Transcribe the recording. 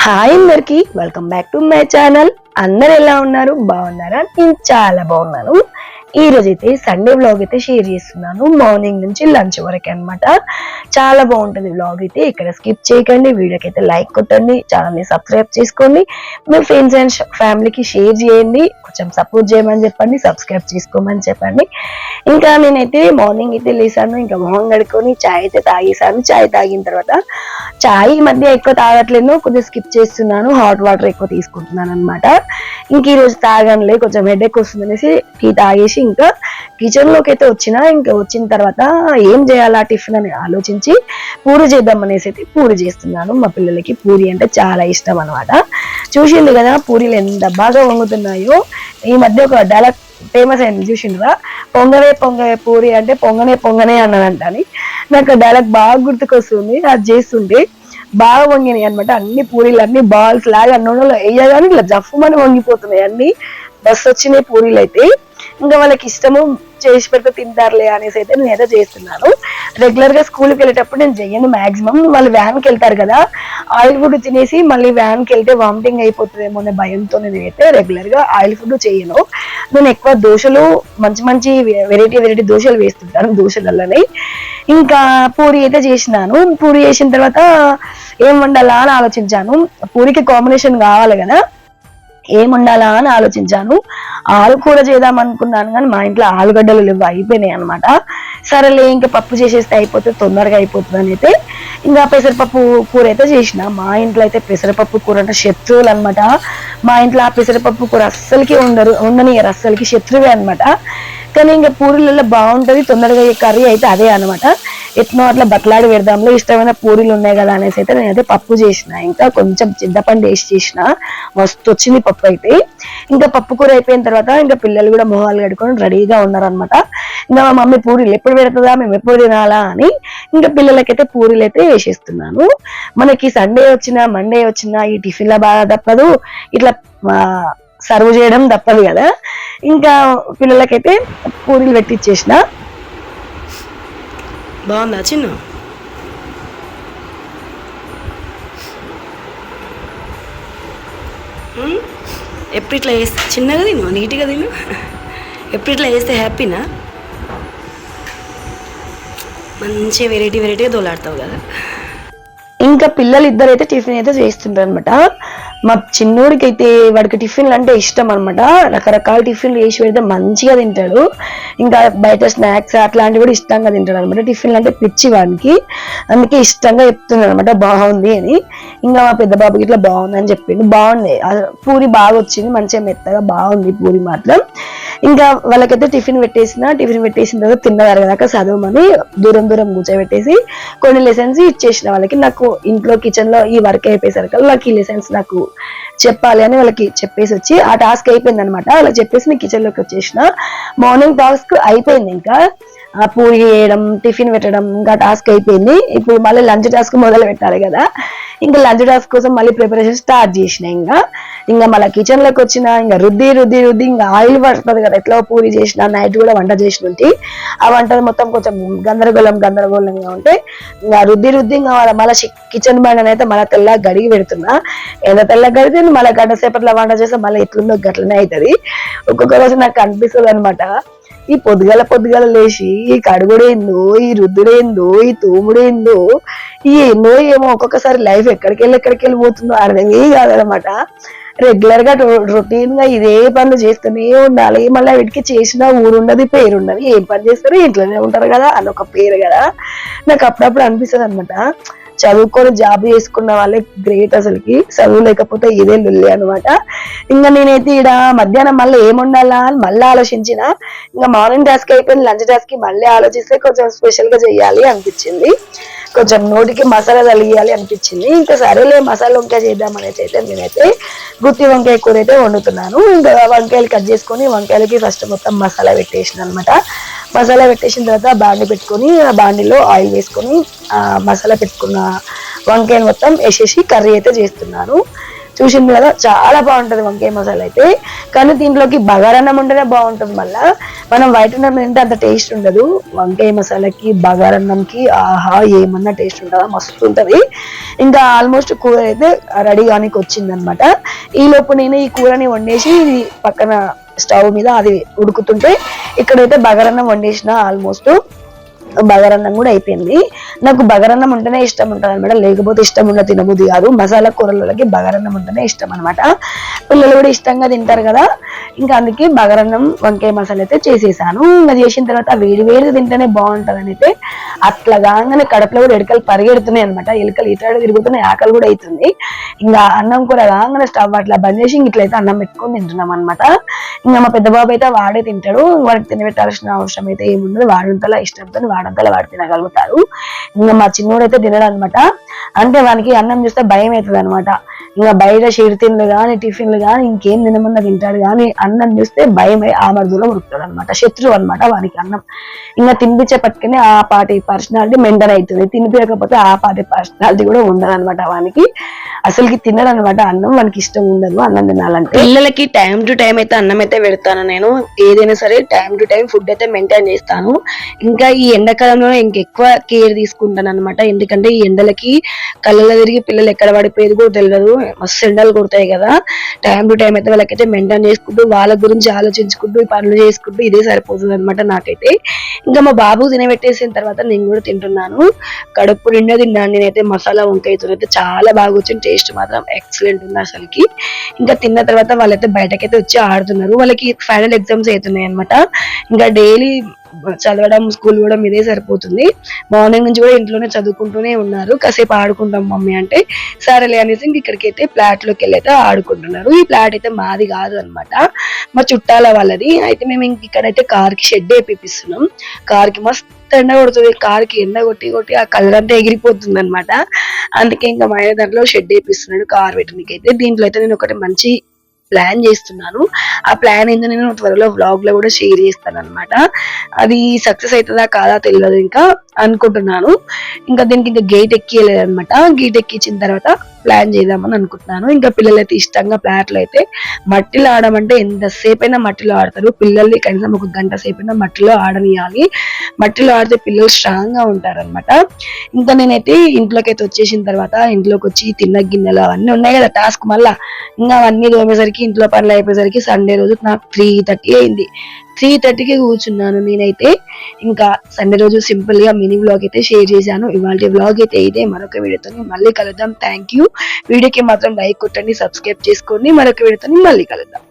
Hi అందరికి welcome back to my channel. అందరు ఎలా ఉన్నారు? బాగున్నారా? నేను చాలా బాగున్నాను. ఈ రోజు అయితే సండే వ్లాగ్ అయితే షేర్ చేస్తున్నాను. మార్నింగ్ నుంచి లంచ్ వరకు అన్నమాట. చాలా బాగుంటుంది వ్లాగ్ అయితే. ఇక్కడ స్కిప్ చేయకండి, వీడియోకి అయితే లైక్ కొట్టండి, ఛానల్ని సబ్స్క్రైబ్ చేసుకోండి, మీ ఫ్రెండ్స్ అండ్ ఫ్యామిలీకి షేర్ చేయండి, కొంచెం సపోర్ట్ చేయమని చెప్పండి, సబ్స్క్రైబ్ చేసుకోమని చెప్పండి. ఇంకా నేనైతే మార్నింగ్ అయితే లేసాను, ఇంకా మొహం కడుక్కొని చాయ్ అయితే తాగేసాను. చాయ్ తాగిన తర్వాత చాయ్ ఈ మధ్య ఎక్కువ తాగట్లేదు, కొంచెం స్కిప్ చేస్తున్నాను, హాట్ వాటర్ ఎక్కువ తీసుకుంటున్నాను అనమాట. ఇంక ఈ రోజు తాగనులే, కొంచెం హెడేక్ వస్తుంది అనేసి టీ తాగేసి ఇంకా కిచెన్ లోకి అయితే ఇంకా వచ్చిన తర్వాత ఏం చేయాలా టిఫిన్ అని ఆలోచించి పూరి చేద్దాం అనేసి అయితే పూరి చేస్తున్నాను. మా పిల్లలకి పూరి అంటే చాలా ఇష్టం అనమాట. చూసింది కదా పూరీలు ఎంత బాగా వంగుతున్నాయో. ఈ మధ్య ఒక డైలాగ్ ఫేమస్ అయింది చూసిండ్రా, పొంగనే పొంగనే పూరి అంటే పొంగనే పొంగనే అన్నదంట అని. నాకు డైలాగ్ బాగా గుర్తుకొస్తుంది. అది చేస్తుంటే బాగా వంగినాయి అనమాట. అన్ని పూరీలు అన్ని బాల్స్ లాగా నూనెలో వేయగానే ఇట్లా జఫ్ఫమని వంగిపోతున్నాయి, అన్ని బస్ వచ్చినాయి పూరీలు అయితే. ఇంకా వాళ్ళకి ఇష్టము, చేసి పెడితే తింటారులే అనేసి అయితే నేను ఏదో చేస్తున్నాను. రెగ్యులర్ గా స్కూల్కి వెళ్ళేటప్పుడు నేను చెయ్యను మాక్సిమం. వాళ్ళు వ్యాన్కి వెళ్తారు కదా, ఆయిల్ ఫుడ్ తినేసి మళ్ళీ వ్యాన్కి వెళ్తే వామిటింగ్ అయిపోతుందేమో అనే భయంతో నేనైతే రెగ్యులర్ గా ఆయిల్ ఫుడ్ చేయను. నేను ఎక్కువ దోశలు, మంచి మంచి వెరైటీ దోశలు వేస్తుంటాను దోశలలోనే. ఇంకా పూరి అయితే చేసినాను. పూరి చేసిన తర్వాత ఏం వండాలా అని ఆలోచించాను. పూరికి కాంబినేషన్ కావాలి కదా, ఏం వండాలా అని ఆలోచించాను. ఆలు కూర చేద్దాం అనుకున్నాను కానీ మా ఇంట్లో ఆలుగడ్డలు లేవు, అయిపోయినాయి అనమాట. సరేలే ఇంకా పప్పు చేసేస్తే అయిపోతే తొందరగా అయిపోతుంది అని అయితే ఇంకా పెసరపప్పు కూర అయితే చేసిన. మా ఇంట్లో అయితే పెసరపప్పు కూర అంటే శత్రువులు అనమాట. మా ఇంట్లో ఆ పెసరపప్పు కూర అస్సలకి ఉండనియరు, అస్సలకి శత్రువే అనమాట. కానీ ఇంకా పూరీలలో బాగుంటది, తొందరగా కర్రీ అయితే అదే అనమాట. ఎట్నో అట్లా బతలాడి పెడదాంలో, ఇష్టమైన పూరీలు ఉన్నాయి కదా అనేసి అయితే నేనైతే పప్పు చేసిన. ఇంకా కొంచెం చింతపండు వేసి చేసిన, మస్తు వచ్చింది పప్పు అయితే. ఇంకా పప్పు కూర అయిపోయిన తర్వాత ఇంకా పిల్లలు కూడా మొహాలు కడుకొని రెడీగా ఉన్నారనమాట. ఇంకా మా మమ్మీ పూరీలు ఎప్పుడు పెడుతుందా, మేము ఎప్పుడు తినాలా అని ఇంకా పిల్లలకైతే పూరీలు అయితే వేసేస్తున్నాను. మనకి సండే వచ్చినా మండే వచ్చినా ఈ టిఫిన్ల బాగా తప్పదు, ఇట్లా సర్వ్ చేయడం తప్పదు కదా. ఇంకా పిల్లలకైతే పూరీలు పెట్టిచ్చేసిన. బాగుందా చిన్న? ఎప్పుడు ఇట్లా వేస్తే చిన్నగా తిను, నీట్గా తిను. ఎప్పుడు ఇట్లా వేస్తే హ్యాపీనా? మంచిగా వెరైటీగా దోలాడతావు కదా. ఇంకా పిల్లలు ఇద్దరు అయితే టిఫిన్ అయితే చేస్తుంటారు అనమాట. మా చిన్నోడికి అయితే వాడికి టిఫిన్లు అంటే ఇష్టం అనమాట. రకరకాల టిఫిన్లు వేసి పెడితే మంచిగా తింటాడు. ఇంకా బయట స్నాక్స్ అట్లాంటివి కూడా ఇష్టంగా తింటాడు అనమాట. టిఫిన్లు అంటే పిచ్చి వాడికి, అందుకే ఇష్టంగా చెప్తున్నాడు అనమాట బాగుంది అని. ఇంకా మా పెద్ద బాబుకి ఇట్లా బాగుంది అని చెప్పిండు. బాగుంది, పూరి బాగా వచ్చింది, మంచిగా మెత్తగా బాగుంది పూరి మాత్రం. ఇంకా వాళ్ళకైతే టిఫిన్ పెట్టేసిన తర్వాత తిన్నదారు కదా చదవమని దూరం కూర్చోబెట్టేసి కొన్ని లెసన్స్ ఇచ్చేసిన వాళ్ళకి. నాకు ఇంట్లో కిచెన్ లో ఈ వర్క్ అయిపోయేసరికి వాళ్ళకి ఈ లెసన్స్ నాకు చెప్పాలి అని వాళ్ళకి చెప్పేసి వచ్చి ఆ టాస్క్ అయిపోయింది అనమాట. అలా చెప్పేసి నేను కిచెన్ లోకి వచ్చేసిన. మార్నింగ్ టాస్క్ అయిపోయింది, ఇంకా పూరి వేయడం, టిఫిన్ పెట్టడం ఇంకా టాస్క్ అయిపోయింది. ఇప్పుడు మళ్ళీ లంచ్ టాస్క్ మొదలు పెట్టాలి కదా. ఇంకా లంచ్ టాస్క్ కోసం మళ్ళీ ప్రిపరేషన్ స్టార్ట్ చేసిన. ఇంకా మళ్ళీ కిచెన్ లోకి వచ్చిన, ఇంకా రుద్ది ఇంకా ఆయిల్ పడుతుంది కదా. ఎట్లా పూరి చేసిన, నైట్ కూడా వంట చేసినట్టు ఆ వంట మొత్తం కొంచెం గందరగోళంగా ఉంటే ఇంకా రుద్ది ఇంకా మళ్ళీ కిచెన్ బండ్ అయితే మళ్ళీ తెల్లగా గడిగి పెడుతున్నా. ఎంత తెల్లగా గడితే మళ్ళీ గంట సేపట్లో వంట చేస్తే మళ్ళీ ఎట్లుందో గట్లనే అవుతుంది. ఒక్కొక్క రోజు నాకు అనిపిస్తుంది అనమాట, ఈ పొద్దుగల లేచి ఈ కడుగుడేందో, ఈ రుద్దుడేందో, ఈ తోముడేందో, ఈ ఎన్నో ఏమో ఒక్కొక్కసారి లైఫ్ ఎక్కడికి వెళ్ళిపోతుందో అర్థమే కాదనమాట. రెగ్యులర్ గా రొటీన్ గా ఇదే పనులు చేస్తూనే ఉండాలి. మళ్ళీ వీటికి చేసిన ఊరుండదు, పేరుండదు. ఏం పని చేస్తారు, ఇంట్లోనే ఉంటారు కదా అని ఒక పేరు కదా. నాకు అప్పుడప్పుడు అనిపిస్తుంది అనమాట, చదువుకొని జాబ్ చేసుకున్న వాళ్ళే గ్రేట్ అసలుకి, చదువు లేకపోతే ఇదే లొల్లి అనమాట. ఇంకా నేనైతే ఈడ మధ్యాహ్నం మళ్ళీ ఏం ఉండాలా అని మళ్ళీ ఆలోచించిన. ఇంకా మార్నింగ్ టాస్క్ అయిపోయింది, లంచ్ టాస్క్ కి మళ్ళీ ఆలోచిస్తే కొంచెం స్పెషల్ గా చెయ్యాలి అనిపించింది, కొంచెం నోటికి మసాలా తలియాలి అనిపించింది. ఇంకా సరేలే మసాలా వంకాయ చేద్దాం అనేసి అయితే నేనైతే గుత్తి వంకాయ కూర అయితే వండుతున్నాను. ఇంకా వంకాయలు కట్ చేసుకొని వంకాయలకి ఫస్ట్ మొత్తం మసాలా పెట్టేసిన అనమాట. మసాలా పెట్టేసిన తర్వాత బాండి పెట్టుకొని ఆ బాండిలో ఆయిల్ వేసుకొని మసాలా పెట్టుకున్న వంకాయను మొత్తం వేసేసి కర్రీ అయితే చేస్తున్నాను. చూసింది కదా, చాలా బాగుంటది వంకాయ మసాలా అయితే. కానీ దీంట్లోకి బగారన్నం ఉంటేనే బాగుంటుంది. మళ్ళా మనం వైట్ అన్నం తింటే అంత టేస్ట్ ఉండదు. వంకాయ మసాలాకి బగారన్నంకి ఆహా ఏమన్నా టేస్ట్ ఉంటుందా, మస్తు ఉంటది. ఇంకా ఆల్మోస్ట్ కూర అయితే రెడీ కానీ వచ్చింది అనమాట. ఈ లోపు నేను ఈ కూరని వండేసి పక్కన స్టవ్ మీద అది ఉడుకుతుంటే ఇక్కడైతే బగారన్నం వండేసిన. ఆల్మోస్ట్ బగారన్నం కూడా అయిపోయింది. నాకు బగారన్నం ఉంటేనే ఇష్టం ఉంటుంది అనమాట, లేకపోతే ఇష్టం ఉన్న తినబుద్ధి కాదు. మసాలా కూరలకి బగారన్నం ఉంటేనే ఇష్టం అనమాట. పిల్లలు కూడా ఇష్టంగా తింటారు కదా, ఇంకా అందుకే బగారన్నం వంకాయ మసాలా అయితే చేసేసాను. ఇంకా చేసిన తర్వాత వేడి వేడి తింటేనే బాగుంటుంది అని అయితే అట్లా కాగానే కడుపులో కూడా ఎలుకలు పరిగెడుతున్నాయి అనమాట. ఎలుకలు ఇటాడు తిరుగుతున్నాయి, ఆకలి కూడా అవుతుంది. ఇంకా అన్నం కూర కాగానే స్టవ్ అట్లా బంద్ చేసి ఇట్లయితే అన్నం పెట్టుకొని తింటున్నాం అనమాట. ఇంకా మా పెద్ద బాబు అయితే వాడే తింటాడు, వాడికి తినబెట్టాల్సిన అవసరం అయితే ఏముండదు. వాడంతలా ఇష్టంతో వాడంతలా వాడు తినగలుగుతారు. ఇంకా మా చిన్నోడు అయితే తినడు అనమాట. అంటే వానికి అన్నం చూస్తే భయం అవుతుంది అనమాట. ఇంకా బయట చిరుతిన్లు కానీ టిఫిన్లు కానీ ఇంకేం తినమన్నా తింటాడు, కానీ అన్నం చూస్తే భయమై ఆమర్దులో ఉరుకుతాడు అనమాట. శత్రువు అనమాట వానికి అన్నం. ఇంకా తినిపించే పట్టుకుని ఆ పాటి పర్సనాలిటీ మెంటన్ అవుతుంది, తినిపించకపోతే ఆ పాటి పర్సనాలిటీ కూడా ఉండదు అనమాట వానికి. అసలుకి తినడు అనమాట అన్నం, వానికి ఇష్టం ఉండదు అన్నం తినాలంటే. పిల్లలకి టైం టు టైం అయితే అన్నం అయితే పెడతాను నేను. ఏదైనా సరే టైం టు టైం ఫుడ్ అయితే మెయింటైన్ చేస్తాను. ఇంకా ఈ ఎండాకాలంలో ఇంకెక్కువ కేర్ తీసుకుంటాను అనమాట. ఎందుకంటే ఈ ఎండలకి కళ్ళలో తిరిగి పిల్లలు ఎక్కడ పడిపోయేది కూడా తెలియదు, మస్తు ఎండలు కొడతాయి కదా. టైం టు టైం అయితే వాళ్ళకైతే మెయింటైన్ చేసుకుంటూ వాళ్ళ గురించి ఆలోచించుకుంటూ ఈ పనులు చేసుకుంటూ ఇదే సరిపోతుంది అనమాట నాకైతే. ఇంకా మా బాబు తినబెట్టేసిన తర్వాత నేను కూడా తింటున్నాను. కడుపు నిండా తిన్నాను నేనైతే. మసాలా వంకాయతో అయితే చాలా బాగా వచ్చింది, టేస్ట్ మాత్రం ఎక్సలెంట్ ఉంది అసలుకి. ఇంకా తిన్న తర్వాత వాళ్ళైతే బయటకైతే వచ్చి ఆడుతున్నారు. వాళ్ళకి ఫైనల్ ఎగ్జామ్స్ అవుతున్నాయి అనమాట. ఇంకా డైలీ చదవడం స్కూల్ కూడా ఇదే సరిపోతుంది. మార్నింగ్ నుంచి కూడా ఇంట్లోనే చదువుకుంటూనే ఉన్నారు. కాసేపు ఆడుకుంటాం మమ్మీ అంటే సరేలే అనేసి ఇంక ఇక్కడికైతే ఫ్లాట్ లోకి వెళ్ళి అయితే ఆడుకుంటున్నారు. ఈ ఫ్లాట్ అయితే మాది కాదు అనమాట, మా చుట్టాల వాళ్ళది. అయితే మేము ఇంక ఇక్కడైతే కార్ కి షెడ్ వేపిస్తున్నాం. కార్ కి మస్తు ఎండ కొడుతుంది, కార్ కి ఎండ కొట్టి కొట్టి ఆ కలర్ అంతా ఎగిరిపోతుంది అనమాట. అందుకే ఇంకా మా ఆయన దాంట్లో షెడ్ వేపిస్తున్నాడు కార్ పెట్టడానికి అయితే. దీంట్లో అయితే నేను ఒకటి మంచి ప్లాన్ చేస్తున్నాను. ఆ ప్లాన్ ఏంటో నేను త్వరలో వ్లాగ్ లో కూడా షేర్ చేస్తాను అనమాట. అది సక్సెస్ అవుతుందా కాదా తెలియదు ఇంకా అనుకుంటున్నాను. ఇంకా దీనికి ఇంకా గేట్ ఎక్కియలేదు అనమాట. గేట్ ఎక్కించిన తర్వాత ప్లాన్ చేద్దామని అనుకుంటున్నాను. ఇంకా పిల్లలు అయితే ఇష్టంగా ఫ్లాట్ లో అయితే మట్టిలో ఆడమంటే ఎంతసేపు అయినా మట్టిలో ఆడతారు. పిల్లల్ని కనీసం ఒక గంట సేపు అయినా మట్టిలో ఆడనియాలి. మట్టిలో ఆడితే పిల్లలు స్ట్రాంగ్ గా ఉంటారు అనమాట. ఇంకా నేనైతే ఇంట్లోకి అయితే వచ్చేసిన తర్వాత ఇంట్లోకి వచ్చి తిన్న గిన్నెలు అవన్నీ ఉన్నాయి కదా టాస్క్, మళ్ళా ఇంకా అవన్నీ తోమేసరికి ఇంట్లో పనులు అయిపోయేసరికి సండే రోజు నాకు 3:30 అయింది. 3:30కి కూర్చున్నాను నేనైతే. ఇంకా సండే రోజు సింపుల్ గా మినీ వ్లాగ్ అయితే షేర్ చేశాను. ఇవాళ వ్లాగ్ అయితే ఇదే. మరొక వీడియోతో మళ్ళీ కలుద్దాం. Thank you. వీడియోకి మాత్రం లైక్ కొట్టండి, సబ్స్క్రైబ్ చేసుకోండి. మరొక వీడియోతో మళ్ళీ కలుద్దాం.